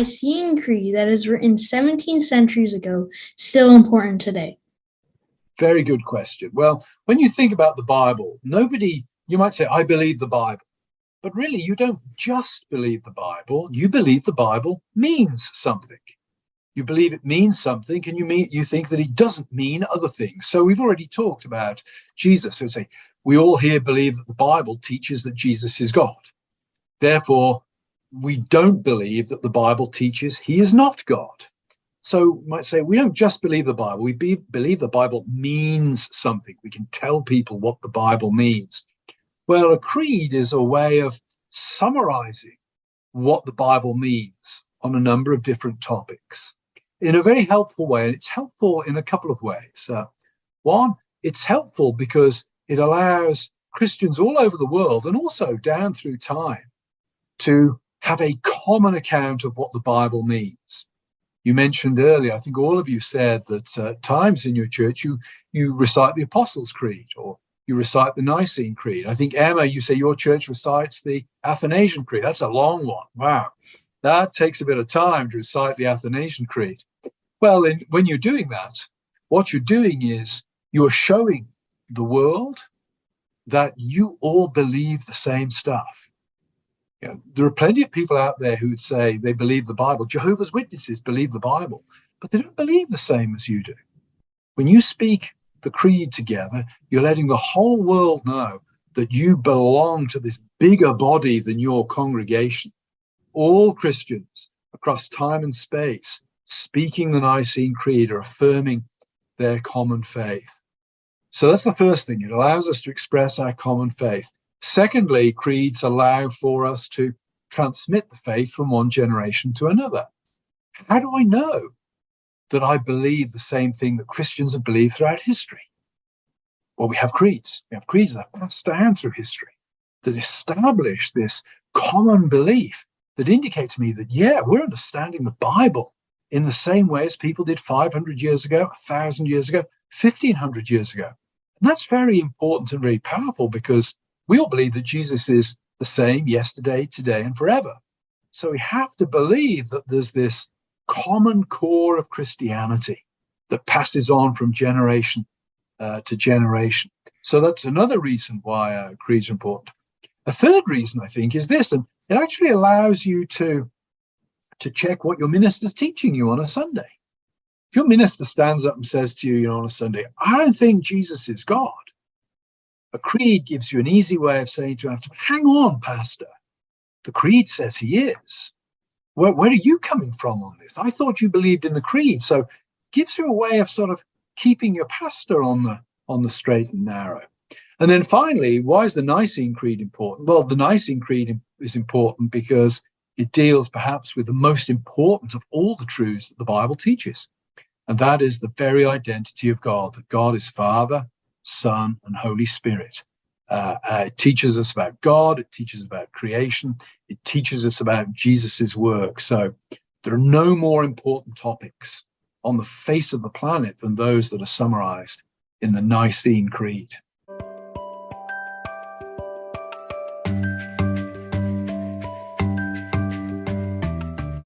Nicene Creed that is written 17 centuries ago still important today? Very good question. Well, when you think about the Bible, you might say, I believe the Bible. But really, you don't just believe the Bible. You believe the Bible means something. You believe it means something, and you think that it doesn't mean other things. So we've already talked about Jesus. So say, we all here believe that the Bible teaches that Jesus is God. Therefore, we don't believe that the Bible teaches he is not God. So we might say, we don't just believe the Bible. We believe the Bible means something. We can tell people what the Bible means. Well, a creed is a way of summarizing what the Bible means on a number of different topics in a very helpful way. And it's helpful in a couple of ways. One, it's helpful because it allows Christians all over the world and also down through time to have a common account of what the Bible means. You mentioned earlier, I think all of you said that at times in your church, you recite the Apostles' Creed or you recite the Nicene Creed. I think, Emma, you say your church recites the Athanasian Creed. That's a long one. Wow. That takes a bit of time to recite the Athanasian Creed. Well, when you're doing that, what you're doing is you're showing the world that you all believe the same stuff. You know, there are plenty of people out there who would say they believe the Bible. Jehovah's Witnesses believe the Bible, but they don't believe the same as you do. When you speak the creed together, you're letting the whole world know that you belong to this bigger body than your congregation. All Christians across time and space speaking the Nicene Creed are affirming their common faith. So that's the first thing. It allows us to express our common faith. Secondly, creeds allow for us to transmit the faith from one generation to another. How do I know that I believe the same thing that Christians have believed throughout history? Well, we have creeds. We have creeds that pass down through history that establish this common belief that indicate to me that, yeah, we're understanding the Bible in the same way as people did 500 years ago, 1,000 years ago, 1,500 years ago. And that's very important and very powerful because we all believe that Jesus is the same yesterday, today, and forever. So we have to believe that there's this common core of Christianity that passes on from generation to generation. So that's another reason why creeds are important. A third reason, I think, is this, and it actually allows you to check what your minister's teaching you on a Sunday. If your minister stands up and says to you, on a Sunday, I don't think Jesus is God, a creed gives you an easy way of saying to him, hang on, Pastor, the creed says he is. Where are you coming from on this? I thought you believed in the creed. So it gives you a way of sort of keeping your pastor on the straight and narrow. And then finally, why is the Nicene Creed important? Well, the Nicene Creed is important because it deals perhaps with the most important of all the truths that the Bible teaches. And that is the very identity of God, that God is Father, Son, and Holy Spirit. It teaches us about God. It teaches us about creation. It teaches us about Jesus's work. So there are no more important topics on the face of the planet than those that are summarized in the Nicene Creed.